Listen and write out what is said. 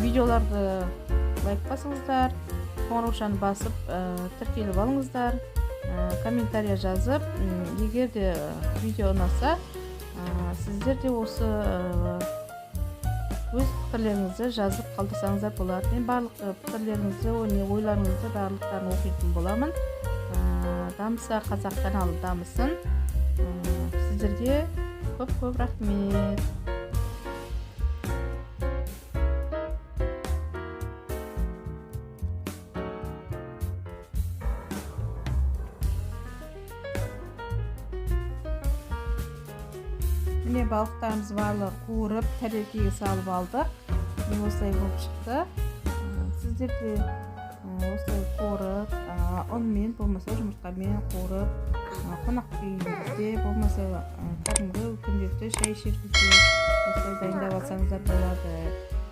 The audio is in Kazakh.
видеоларды лайк басыңыздар, қоңыраушаны басып тіркеліп алыңыздар, комментария жазып, егер де видео ұнаса, сіздер де осы өз пікірлеріңізді жазып қалдырсаңыздар болады. Мен барлық пікірлеріңізді, ойларыңызды барлықтарын оқитын боламын. Дамыса қазақ каналы дамысын. Сіздерге көп рахмет. Міне балықтарымыз барлығы қуырып, тәрелкеге салып алдық. Міне осылай болып шықты. Сіздер де осылай қуырып, ұнмен, болмаса жұмыртқамен қуырып, қонақ үйіңізде, болмаса кәдімгі күнделікті шай ішер кезде осылай дайындап алсаңыздар болады.